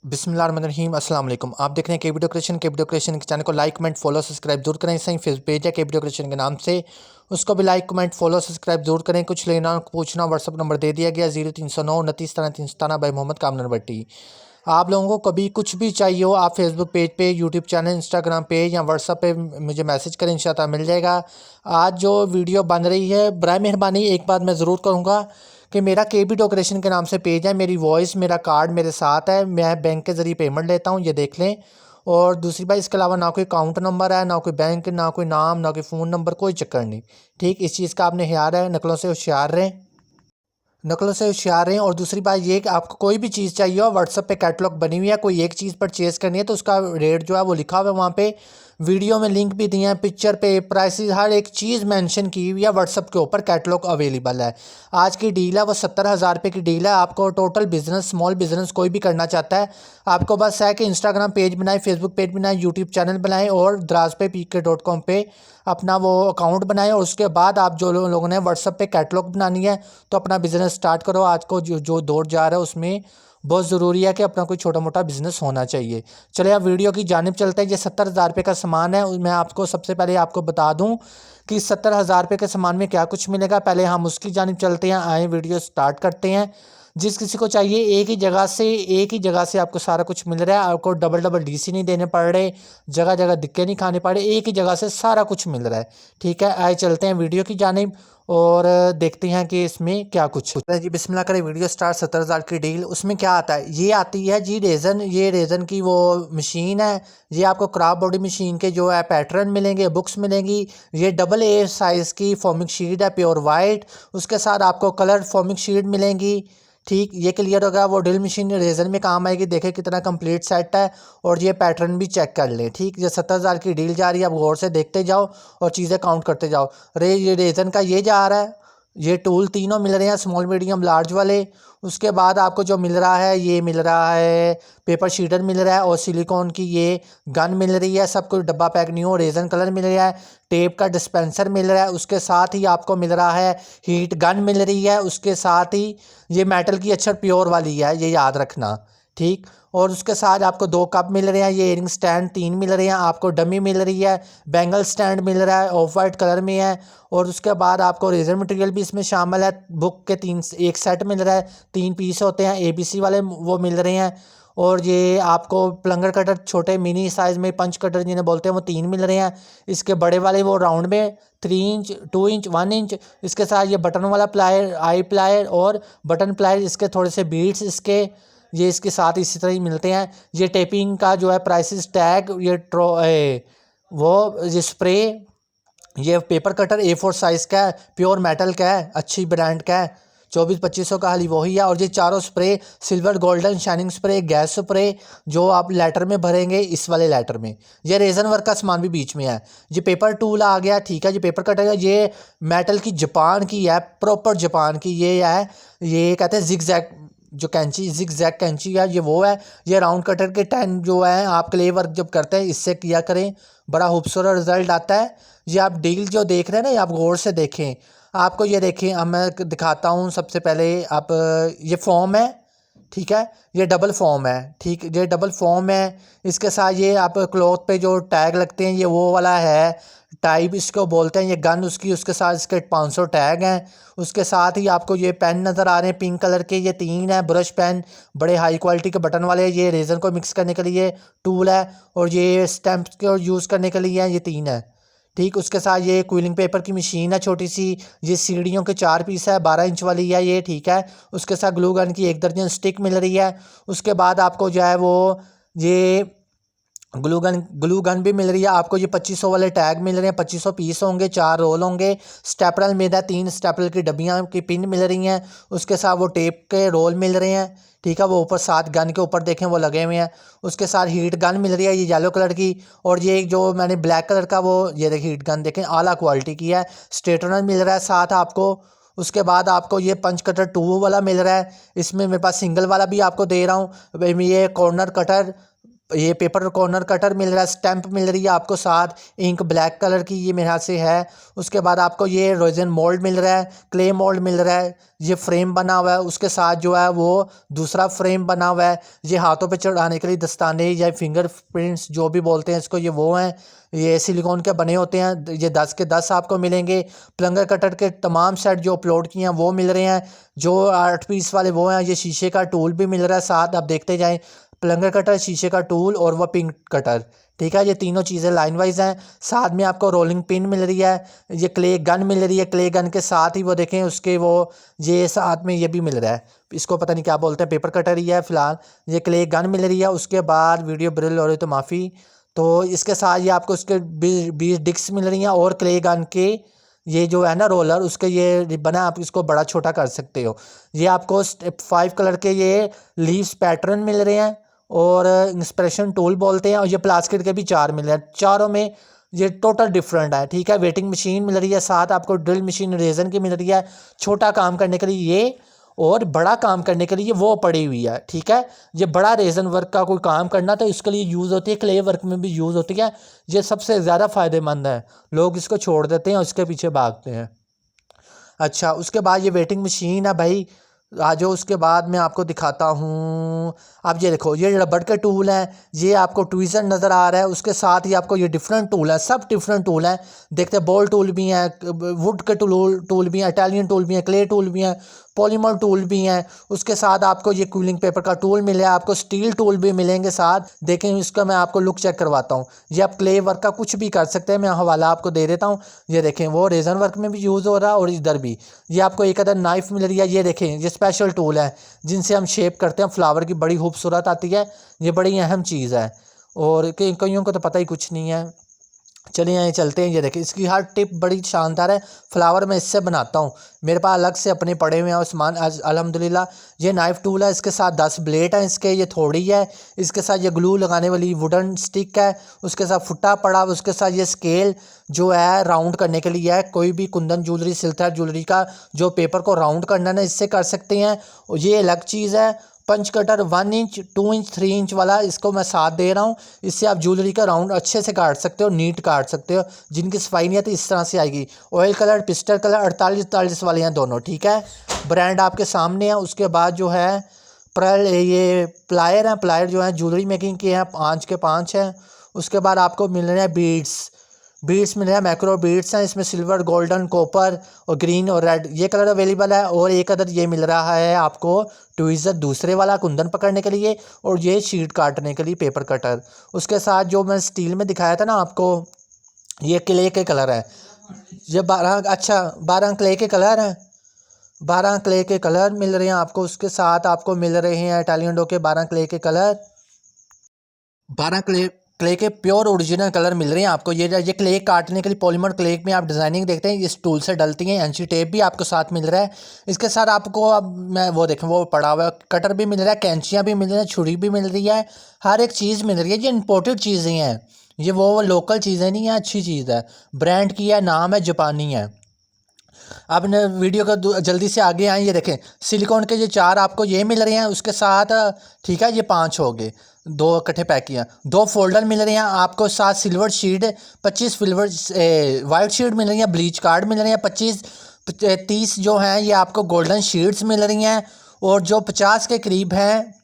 बिस्मिल्लाहिर्रहमानिर्रहीम अस्सलाम वालेकुम। आप देख रहे हैं केबी क्रिएशन के चैनल को लाइक कमेंट फॉलो सब्सक्राइब जरूर करें। सही फेसबुक पेज है केबी क्रिएशन के नाम से, उसको भी लाइक कमेंट फॉलो सब्सक्राइब जरूर करें। कुछ लेना पूछना व्हाट्सअप नंबर दे दिया गया 0309 29 13 बाई मोहम्मद कामरान भट्टी। आप लोगों को कभी कुछ भी चाहिए हो आप फेसबुक पेज पे, यूट्यूब चैनल, इंस्टाग्राम पे या व्हाट्सअप पे मुझे मैसेज करें, इंशाल्लाह मिल जाएगा। आज जो वीडियो बन रही है, बराए मेहरबानी एक बात मैं ज़रूर कहूँगा कि मेरा केबी डेकोरेशन के नाम से पेज है, मेरी वॉइस मेरा कार्ड मेरे साथ है, मैं बैंक के ज़रिए पेमेंट लेता हूँ, ये देख लें। और दूसरी बात, इसके अलावा ना कोई अकाउंट नंबर है, ना कोई बैंक, ना कोई नाम, ना कोई फ़ोन नंबर, कोई चक्कर नहीं। ठीक, इस चीज़ का आपने ख्याल है, नकलों से होशियार रहें, नकलों से होशियार रहें। और दूसरी बात ये कि आपको कोई भी चीज़ चाहिए हो, व्हाट्सअप पे कैटलॉग बनी हुई है, कोई एक चीज़ परचेज़ करनी है तो उसका रेट जो है वो लिखा हुआ है वहाँ पे, वीडियो में लिंक भी दिए हैं, पिक्चर पे प्राइसेस हर एक चीज़ मेंशन की हुई है व्हाट्सअप के ऊपर, कैटलॉग अवेलेबल है। आज की डील है वो 70,000 रुपये की डील है। आपको टोटल बिजनेस, स्मॉल बिजनेस कोई भी करना चाहता है, आपको बस है कि इंस्टाग्राम पेज बनाए, फेसबुक पेज बनाए, यूट्यूब चैनल बनाएं और drazpe.pk.com पे अपना वो अकाउंट बनाएं। और उसके बाद आप जो लोगों ने व्हाट्सअप पे कैटलॉग बनानी है तो अपना बिज़नेस स्टार्ट करो। आज को जो दौर जा रहा है उसमें बहुत ज़रूरी है कि अपना कोई छोटा मोटा बिज़नेस होना चाहिए। चलिए अब वीडियो की जानिब चलते हैं। ये 70,000 रुपये का सामान है। मैं आपको सबसे पहले आपको बता दूं कि 70,000 रुपये के सामान में क्या कुछ मिलेगा। पहले हम उसकी जानिब चलते हैं, आए वीडियो स्टार्ट करते हैं। जिस किसी को चाहिए एक ही जगह से आपको सारा कुछ मिल रहा है, आपको डबल डबल डीसी नहीं देने पड़ रहे, जगह जगह दिक्कत नहीं खाने पड़ रहे, एक ही जगह से सारा कुछ मिल रहा है। ठीक है, आए चलते हैं वीडियो की जानिब और देखते हैं कि इसमें क्या कुछ होता है। जी बिस्मिल्लाह करें, वीडियो स्टार्ट। 70,000 की डील, उसमें क्या आता है, ये आती है जी रेज़न, ये रेज़न की वो मशीन है। ये आपको क्राफ्ट बॉडी मशीन के जो है पैटर्न मिलेंगे, बुक्स मिलेंगी। ये डबल ए साइज़ की फॉर्मिक शीट है, प्योर वाइट। उसके साथ आपको कलर फॉर्मिक शीट मिलेंगी। ठीक, ये क्लियर होगा। वो ड्रिल मशीन रेजर में काम आएगी। देखें कितना कंप्लीट सेट है और ये पैटर्न भी चेक कर लें। ठीक, ये 70,000 की डील जा रही है, आप गौर से देखते जाओ और चीज़ें काउंट करते जाओ। ये रेजन का ये जा रहा है, ये टूल तीनों मिल रहे हैं, स्मॉल मीडियम लार्ज वाले। उसके बाद आपको जो मिल रहा है, ये मिल रहा है पेपर शीटर मिल रहा है और सिलिकॉन की ये गन मिल रही है। सब कुछ डब्बा पैक नहीं हो, रेजन कलर मिल रहा है, टेप का डिस्पेंसर मिल रहा है। उसके साथ ही आपको मिल रहा है हीट गन मिल रही है। उसके साथ ही ये मेटल की अच्छर प्योर वाली है, ये याद रखना। ठीक, और उसके साथ आपको 2 कप मिल रहे हैं, ये इयरिंग स्टैंड 3 मिल रहे हैं, आपको डमी मिल रही है, बैंगल स्टैंड मिल रहा है, ऑफ वाइट कलर में है। और उसके बाद आपको रेजर मटेरियल भी इसमें शामिल है। बुक के 3 एक सेट मिल रहा है, 3 पीस होते हैं, ABC वाले वो मिल रहे हैं। और ये आपको प्लंगर कटर छोटे मिनी साइज़ में पंच कटर जिन्हें बोलते हैं वो 3 मिल रहे हैं। इसके बड़े वाले वो राउंड में 3 इंच, 2 इंच, 1 इंच। इसके साथ ये बटन वाला प्लायर, आई प्लायर और बटन प्लायर, इसके थोड़े से बीट्स इसके ये इसके साथ इसी तरह ही मिलते हैं। ये टेपिंग का जो है प्राइसेस टैग, वो ये स्प्रे, ये पेपर कटर A4 साइज़ का है, प्योर मेटल का है, अच्छी ब्रांड का है, 24-2500 का हाली वही है। और ये चारों spray silver golden shining spray, gas spray, जो आप लेटर में भरेंगे इस वाले लेटर में। ये रेजन वर्क का सामान भी बीच में है। ये पेपर टूल आ गया, ठीक है। ये पेपर कटर है, ये मेटल की जापान की है, प्रॉपर जापान की ये है। ये कहते हैं जिग जैग, जो कैंची जिग जैग कैंची है ये वो है। ये राउंड कटर के 10 जो है, आप क्ले वर्क जब करते हैं इससे किया करें, बड़ा खूबसूरत रिजल्ट आता है। ये आप डील जो देख रहे हैं ना, ये आप गौर से देखें। आपको ये देखें, अब मैं दिखाता हूँ। सबसे पहले आप ये फॉर्म है, ठीक है, ये डबल फॉर्म है। ठीक, ये डबल फॉर्म है। इसके साथ ये आप क्लॉथ पे जो टैग लगते हैं ये वो वाला है, टाइप इसको बोलते हैं। ये गन उसकी, उसके साथ इसके 500 टैग हैं। उसके साथ ही आपको ये पेन नज़र आ रहे हैं पिंक कलर के, ये 3 है ब्रश पेन, बड़े हाई क्वालिटी के बटन वाले। ये रेजर को मिक्स करने के लिए टूल है और ये स्टैम्प को यूज़ करने के लिए ये 3 है। ठीक, उसके साथ ये क्विलिंग पेपर की मशीन है छोटी सी। ये सीढ़ियों के 4 पीस है, 12 इंच वाली है ये, ठीक है। उसके साथ ग्लू गन की 1 दर्जन स्टिक मिल रही है। उसके बाद आपको जो है वो ये ग्लू गन भी मिल रही है आपको। ये 2500 वाले टैग मिल रहे हैं, 2500 पीस होंगे, 4 रोल होंगे। स्टेपल मिल रहा है, 3 स्टेपल की डब्बियाँ की पिन मिल रही हैं। उसके साथ वो टेप के रोल मिल रहे हैं, ठीक है। वो ऊपर 7 गन के ऊपर देखें वो लगे हुए हैं। उसके साथ हीट गन मिल रही है, ये येलो कलर की। और ये जो मैंने ब्लैक कलर का वो ये देखिए हीट गन देखें, आला क्वालिटी की है। स्ट्रेटनर मिल रहा है साथ आपको। उसके बाद आपको ये पंच कटर 2 वाला मिल रहा है। इसमें मेरे पास सिंगल वाला भी आपको दे रहा हूँ। ये कॉर्नर कटर ये पेपर कॉर्नर कटर मिल रहा है, स्टैंप मिल रही है आपको साथ, इंक ब्लैक कलर की ये मेरे हाथ से है। उसके बाद आपको ये रोजन मोल्ड मिल रहा है, क्ले मोल्ड मिल रहा है, ये फ्रेम बना हुआ है, उसके साथ जो है वो दूसरा फ्रेम बना हुआ है। ये हाथों पे चढ़ाने के लिए दस्ताने या फिंगर प्रिंट्स जो भी बोलते हैं इसको, ये वो हैं, ये सिलिकॉन के बने होते हैं। ये 10 के 10 आपको मिलेंगे। प्लंगर कटर के तमाम सेट जो अपलोड किए हैं वो मिल रहे हैं, जो 8 पीस वाले वो हैं। ये शीशे का टूल भी मिल रहा है साथ, आप देखते जाएं। प्लंगर कटर, शीशे का टूल और वह पिंक कटर, ठीक है। ये तीनों चीज़ें लाइन वाइज हैं। साथ में आपको रोलिंग पिन मिल रही है, ये क्ले गन मिल रही है। क्ले गन के साथ ही वो देखें उसके वो ये साथ में ये भी मिल रहा है, इसको पता नहीं क्या बोलते हैं, पेपर कटर ही है फ़िलहाल। ये क्ले गन मिल रही है। उसके बाद वीडियो ब्रिल हो रही तो माफ़ी। तो इसके साथ ये आपको उसके 20 डिस्क मिल रही हैं और क्ले गन के ये जो है ना रोलर, उसके ये रिबन है, आप इसको बड़ा छोटा कर सकते हो। ये आपको 5 कलर के ये लीव्स पैटर्न मिल रहे हैं और इंस्पिरेशन टूल बोलते हैं। और ये प्लास्टिक के भी 4 मिल रहे हैं, चारों में ये टोटल डिफरेंट है, ठीक है। वेटिंग मशीन मिल रही है साथ आपको, ड्रिल मशीन रेजन की मिल रही है, छोटा काम करने के लिए ये और बड़ा काम करने के लिए वो पड़ी हुई है, ठीक है। ये बड़ा रेजन वर्क का कोई काम करना तो इसके लिए यूज़ होती है, क्ले वर्क में भी यूज़ होती है। ये सबसे ज़्यादा फ़ायदेमंद है, लोग इसको छोड़ देते हैं और इसके पीछे भागते हैं। अच्छा, उसके बाद ये वेटिंग मशीन है भाई, आ जाओ। उसके बाद मैं आपको दिखाता हूँ। आप ये देखो, ये रबड़ के टूल हैं, ये आपको ट्वीज़र नज़र आ रहा है। उसके साथ ही आपको ये डिफरेंट टूल है, सब डिफरेंट टूल हैं। देखते हैं, बॉल टूल भी हैं, वुड के टूल भी हैं, इटालियन टूल भी हैं, क्ले टूल भी हैं, पॉलीमर टूल भी हैं। उसके साथ आपको ये कूलिंग पेपर का टूल मिले, आपको स्टील टूल भी मिलेंगे साथ। देखें, इसका मैं आपको लुक चेक करवाता हूँ। ये आप क्ले वर्क का कुछ भी कर सकते हैं, मैं हवाला आपको दे देता हूँ। ये देखें, वो रेजन वर्क में भी यूज़ हो रहा है और इधर भी। ये आपको एक अदर नाइफ मिल रही है, ये देखें, ये स्पेशल टूल है जिनसे हम शेप करते हैं फ्लावर की, बड़ी खूबसूरत आती है। ये बड़ी अहम चीज़ है और कईयों को तो पता ही कुछ नहीं है। चलिए यहाँ चलते हैं। ये देखिए, इसकी हर टिप बड़ी शानदार है। फ्लावर मैं इससे बनाता हूँ, मेरे पास अलग से अपने पड़े हुए हैं उस्मान, आज अल्हम्दुलिल्लाह। ये नाइफ टूल है, इसके साथ 10 ब्लेड हैं इसके, ये थोड़ी है। इसके साथ ये ग्लू लगाने वाली वुडन स्टिक है, उसके साथ फुट्टा पड़ा, उसके साथ ये स्केल जो है राउंड करने के लिए है। कोई भी कुंदन ज्वेलरी, सिल्थर ज्वेलरी का जो पेपर को राउंड करना है ना, इससे कर सकते हैं। और ये अलग चीज़ है। पंच कटर 1 इंच, 2 इंच, 3 इंच वाला, इसको मैं साथ दे रहा हूँ। इससे आप ज्वेलरी का राउंड अच्छे से काट सकते हो, नीट काट सकते हो। जिनकी सफाई नहीं है तो इस तरह से आएगी। ऑयल कलर, पिस्टल कलर 48-48 वाले हैं दोनों, ठीक है। ब्रांड आपके सामने है। उसके बाद जो है ये प्लायर हैं, प्लायर जो है ज्वेलरी मेकिंग के हैं, 5 के 5 हैं। उसके बाद आपको मिल रहे हैं बीड्स मिल रहे हैं, मैक्रो बीड्स हैं। इसमें सिल्वर, गोल्डन, कॉपर और ग्रीन और रेड ये कलर अवेलेबल है। और एक अदर ये मिल रहा है आपको ट्वीज़र, दूसरे वाला कुंदन पकड़ने के लिए, और ये शीट काटने के लिए पेपर कटर। उसके साथ जो मैं स्टील में दिखाया था ना आपको, ये क्ले के कलर है। ये 12 क्ले के कलर हैं, 12 क्ले के कलर मिल रहे हैं आपको। उसके साथ आपको मिल रहे हैं इटालियन डो के 12 क्ले के कलर, 12 क्ले के प्योर ओरिजिनल कलर मिल रहे हैं आपको। ये क्ले काटने के लिए पॉलीमर क्ले में आप डिज़ाइनिंग देखते हैं, इस टूल से डलती हैं। एंची टेप भी आपको साथ मिल रहा है। इसके साथ आपको, अब मैं वो देखें, वो पड़ा हुआ है, कटर भी मिल रहा है, कैंचियाँ भी मिल रही हैं, छुरी भी मिल रही है, हर एक चीज़ मिल रही है। ये इंपोर्टेड चीज़ें हैं, ये वो लोकल चीज़ें नहीं है, अच्छी चीज़ है, ब्रांड की है, नाम है, जापानी है। अब न वीडियो का जल्दी से आगे आए। ये देखें, सिलिकॉन के ये 4 आपको ये मिल रहे हैं। उसके साथ ठीक है, ये 5 हो गए, 2 इकट्ठे पैक किया। 2 फोल्डर मिल रहे हैं आपको साथ, silver sheet 25 silver white sheet मिल रही है, ब्लीच कार्ड मिल रहे हैं 25-30 जो हैं ये आपको गोल्डन शीट्स मिल रही हैं। और जो 50 के करीब हैं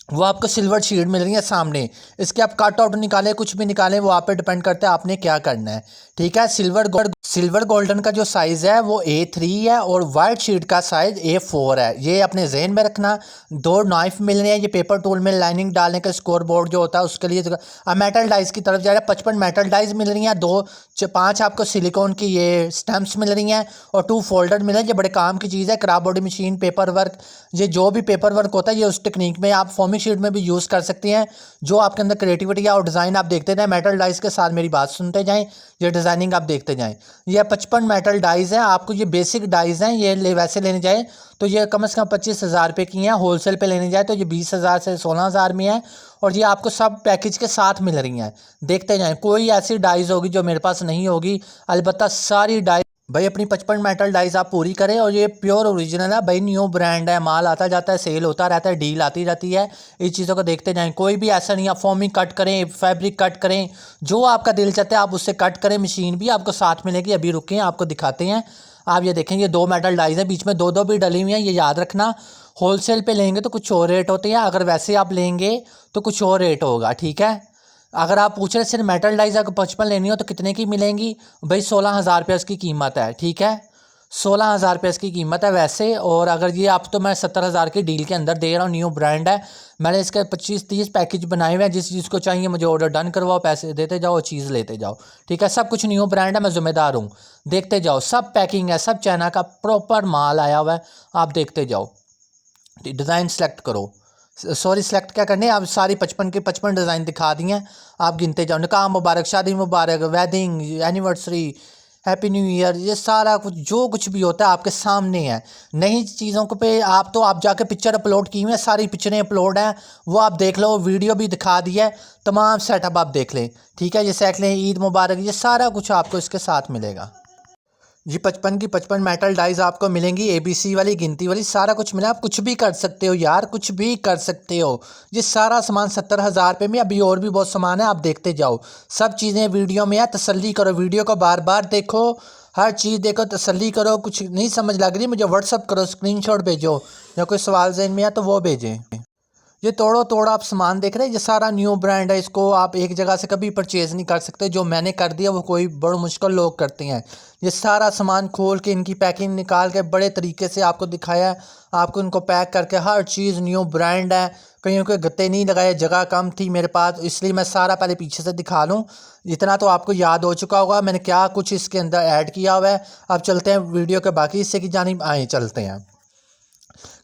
वो आपको सिल्वर शीट मिल रही है सामने। इसके आप कट आउट निकालें, कुछ भी निकालें, वो आप पे डिपेंड करता है आपने क्या करना है, ठीक है। सिल्वर गोल्डन का जो साइज़ है वो A3 है और वाइट शीट का साइज़ A4 है। ये अपने जहन में रखना। 2 नाइफ मिल रहे हैं, ये पेपर टूल में लाइनिंग डालने का स्कोर बोर्ड जो होता है उसके लिए। अब मेटल डाइस की तरफ जा रहा है, 55 मेटल डाइस मिल रही हैं, 5 आपको सिलिकॉन की ये स्टैम्प्स मिल रही हैं और 2 फोल्डर मिले। ये बड़े काम की चीज़ है। Crop body machine, paper work, ये जो भी पेपर वर्क होता है ये उस टेक्निक में आप फॉर्मिंग शीट में भी यूज़ कर सकते हैं। जो आपके अंदर क्रिएटिविटी है और डिज़ाइन आप देखते जाएँ, मेटल डाइस के साथ मेरी बात सुनते जाएँ, ये डिज़ाइनिंग आप देखते जाएँ। ये 55 मेटल डाइज़ हैं, आपको ये बेसिक डाइज़ हैं। ये वैसे लेने जाए तो ये कम से कम 25,000 रुपये की हैं। होलसेल पे लेने जाए तो ये 20,000 से 16,000 में है। और ये आपको सब पैकेज के साथ मिल रही हैं, देखते जाएँ। कोई ऐसी डाइज़ होगी जो मेरे पास नहीं होगी, अलबत्ता सारी डाइज भाई अपनी 55 मेटल डाइज आप पूरी करें, और ये प्योर ओरिजिनल है भाई, न्यू ब्रांड है, माल आता जाता है, सेल होता रहता है, डील आती रहती है। इस चीज़ों को देखते जाएं, कोई भी ऐसा नहीं, आप फॉर्मिंग कट करें, फैब्रिक कट करें, जो आपका दिल चाहता है आप उससे कट करें। मशीन भी आपको साथ मिलेगी, अभी रुके आपको दिखाते हैं। आप ये देखें, ये 2 मेटल डाइज है, बीच में 2-2 भी डली हुई हैं, ये याद रखना। होलसेल पे लेंगे तो कुछ और रेट होते हैं, अगर वैसे आप लेंगे तो कुछ और रेट होगा, ठीक है। अगर आप पूछ रहे सिर्फ मेटल डाइज अगर 55 लेनी हो तो कितने की मिलेंगी भाई, 16,000 रुपये इसकी कीमत है, ठीक है। 16,000 रुपये इसकी कीमत है वैसे। और अगर ये आप तो मैं 70,000 की डील के अंदर दे रहा हूँ, न्यू ब्रांड है। मैंने इसके 25-30 पैकेज बनाए हुए हैं, जिस चीज़ को चाहिए मुझे ऑर्डर डन करवाओ, पैसे देते जाओ, चीज़ लेते जाओ, ठीक है। सब कुछ न्यू ब्रांड है, मैं ज़िम्मेदार हूँ, देखते जाओ। सब पैकिंग है, सब चाइना का प्रॉपर माल आया हुआ है, आप देखते जाओ। डिज़ाइन सेलेक्ट करो, सॉरी सेलेक्ट क्या करने, आप सारी 55 के 55 डिज़ाइन दिखा दिए हैं, आप गिनते जाओ। निकाह मुबारक, शादी मुबारक, wedding, anniversary, happy new year, ये सारा कुछ जो कुछ भी होता है आपके सामने है। नई चीज़ों को पे आप जाके पिक्चर अपलोड की हुई है, सारी पिक्चरें अपलोड हैं, वो आप देख लो, वीडियो भी दिखा दी है, तमाम सेटअप आप देख लें, ठीक है। ये सेट लें, ईद मुबारक, ये सारा कुछ आपको इसके साथ मिलेगा जी। 55 की 55 मेटल डाइज आपको मिलेंगी, ABC वाली, गिनती वाली, सारा कुछ मिला। आप कुछ भी कर सकते हो यार, कुछ भी कर सकते हो। ये सारा सामान 70,000 रुपये में, अभी और भी बहुत सामान है, आप देखते जाओ। सब चीज़ें वीडियो में है, तसल्ली करो, वीडियो को बार बार देखो, हर चीज़ देखो, तसल्ली करो। कुछ नहीं समझ लग रही मुझे व्हाट्सअप करो, स्क्रीनशॉट भेजो, या कोई सवाल ज़हन में है तो वो भेजें। ये तोड़ो तोड़ आप सामान देख रहे हैं, ये सारा न्यू ब्रांड है, इसको आप एक जगह से कभी परचेज़ नहीं कर सकते। जो मैंने कर दिया वो कोई बड़ा मुश्किल लोग करते हैं। ये सारा सामान खोल के, इनकी पैकिंग निकाल के बड़े तरीके से आपको दिखाया है, आपको इनको पैक करके, हर चीज़ न्यू ब्रांड है। कहीं के गत्ते नहीं लगाए, जगह कम थी मेरे पास, इसलिए मैं सारा पहले पीछे से दिखा लूँ। इतना तो आपको याद हो चुका होगा मैंने क्या कुछ इसके अंदर ऐड किया हुआ है। अब चलते हैं वीडियो के बाकी हिस्से की जानिब, आए चलते हैं।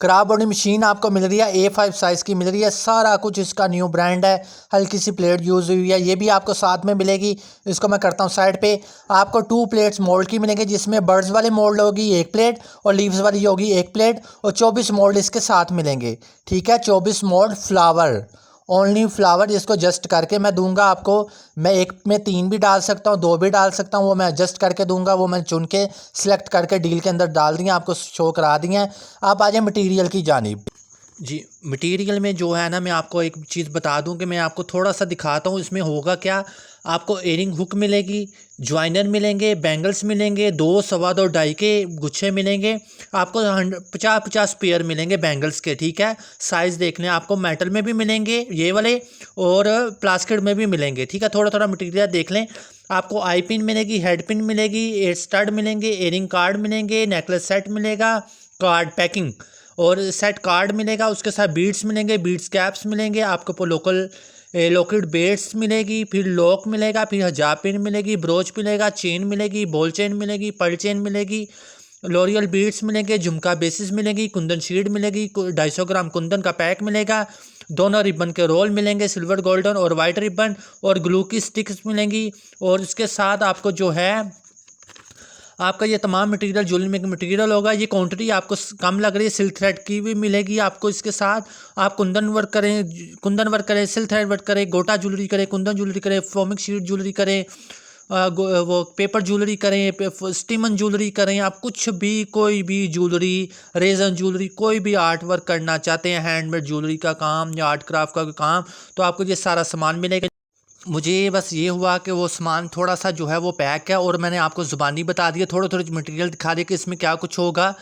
खराब बॉडी मशीन आपको मिल रही है, A5 साइज़ की मिल रही है, सारा कुछ इसका न्यू ब्रांड है। हल्की सी प्लेट यूज़ हुई है, ये भी आपको साथ में मिलेगी। इसको मैं करता हूँ साइड पे। आपको 2 प्लेट्स मोल्ड की मिलेंगी, जिसमें बर्ड्स वाले मोल्ड होगी 1 प्लेट, और लीव्स वाली होगी 1 प्लेट, और 24 मोल्ड इसके साथ मिलेंगे, ठीक है। 24 मोल्ड फ्लावर, ओनली फ्लावर, जिसको जस्ट करके मैं दूंगा आपको। मैं एक में 3 भी डाल सकता हूँ, 2 भी डाल सकता हूँ, वो मैं एडजस्ट करके दूंगा। वो मैं चुन के सिलेक्ट करके डील के अंदर डाल दिए, आपको शो करा दिए हैं। आप आ जाए मटीरियल की जानिब जी। मटेरियल में जो है ना, मैं आपको एक चीज़ बता दूं कि मैं आपको थोड़ा सा दिखाता हूँ इसमें होगा क्या। आपको एयरिंग हुक मिलेगी, ज्वाइनर मिलेंगे, बैंगल्स मिलेंगे, 2, सवा 2, ढाई के गुच्छे मिलेंगे। आपको 50-50 पेयर मिलेंगे बैंगल्स के, ठीक है। साइज़ देखने आपको मेटल में भी मिलेंगे ये वाले, और प्लास्टिक में भी मिलेंगे, ठीक है। थोड़ा थोड़ा मटेरियल देख लें। आपको आई पिन मिलेगी, हेड पिन मिलेगी, स्टड मिलेंगे, एयरिंग कार्ड मिलेंगे, नेकलेस सेट मिलेगा, कार्ड पैकिंग और सेट कार्ड मिलेगा। उसके साथ बीड्स मिलेंगे, बीड्स कैप्स मिलेंगे, आपको लोकल लॉकेट बेड्स मिलेगी, फिर लॉक मिलेगा, फिर हजाब पिन मिलेगी, ब्रोच मिलेगा, चेन मिलेगी, बॉल चेन मिलेगी, पर्ल चेन मिलेगी, लॉरियल बीड्स मिलेंगे, झुमका बेसिस मिलेगी, कुंदन शीट मिलेगी, 250 ग्राम कुंदन का पैक मिलेगा, दोनों रिबन के रोल मिलेंगे, सिल्वर गोल्डन और वाइट रिबन, और ग्लू की स्टिक्स मिलेंगी। और इसके साथ आपको जो है आपका ये तमाम मटेरियल ज्वेलरी मेकिंग मटेरियल होगा। ये क्वांटिटी आपको कम लग रही है, सिल्क थ्रेड की भी मिलेगी आपको इसके साथ। आप कुंदन वर्क करें, सिल्क थ्रेड वर्क करें, गोटा ज्वेलरी करें, कुंदन ज्वेलरी करें, फोमिक शीट ज्वेलरी करें, वो पेपर ज्वेलरी करें, स्टीमन ज्वेलरी करें, आप कुछ भी, कोई भी ज्वेलरी, रेजन ज्वेलरी, कोई भी आर्ट वर्क करना चाहते हैं, हैंडमेड ज्वेलरी का काम या आर्ट क्राफ्ट का काम, तो आपको ये सारा सामान मिलेगा। मुझे बस ये हुआ कि वो सामान थोड़ा सा जो है वो पैक है, और मैंने आपको ज़ुबानी बता दिया, थोड़े थोड़े मटेरियल दिखा दिया कि इसमें क्या कुछ होगा।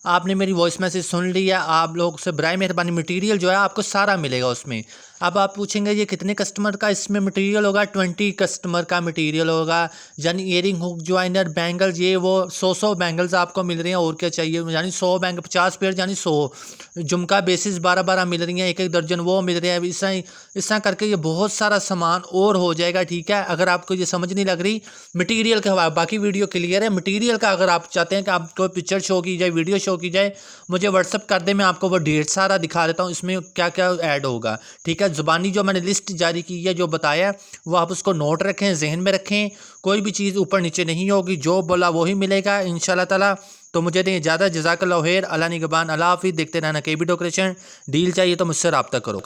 आपने मेरी वॉइस मैसेज सुन लिया। आप लोग से बराए मेहरबानी मटेरियल जो है आपको सारा मिलेगा उसमें। अब आप पूछेंगे ये कितने कस्टमर का इसमें मटेरियल होगा, 20 कस्टमर का मटेरियल होगा। यानी ईयरिंग हुक, ज्वाइनर, बैंगल्स, ये वो 100 बैंगल्स आपको मिल रही हैं, और क्या चाहिए। यानी 100 बैंगल, 50 पेयर, यानी 100 झुमका बेसिस 12-12 मिल रही हैं, 1-1 दर्जन वो मिल रहे हैं। इस तरह करके ये बहुत सारा सामान और हो जाएगा, ठीक है। अगर आपको ये समझ नहीं लग रही मटेरियल के हवाले, बाकी वीडियो क्लियर है। मटेरियल का अगर आप चाहते हैं कि आपको पिक्चर शो की जाए, वीडियो शो की जाए, मुझे व्हाट्सअप कर दे, मैं आपको वो ढेर सारा दिखा देता हूँ इसमें क्या क्या ऐड होगा, ठीक है। ज़ुबानी जो मैंने लिस्ट जारी की है, जो बताया, वो आप उसको नोट रखें, जहन में रखें। कोई भी चीज़ ऊपर नीचे नहीं होगी, जो बोला वही मिलेगा इंशाल्लाह ताला। तो मुझे दें ज़्यादा, जज़ाकल्लाह खैर, अल्लाह निगहबान, अल्लाह हाफिज़। देखते रहना KB डेकोरेशन। डील चाहिए तो मुझसे रब्ता करो।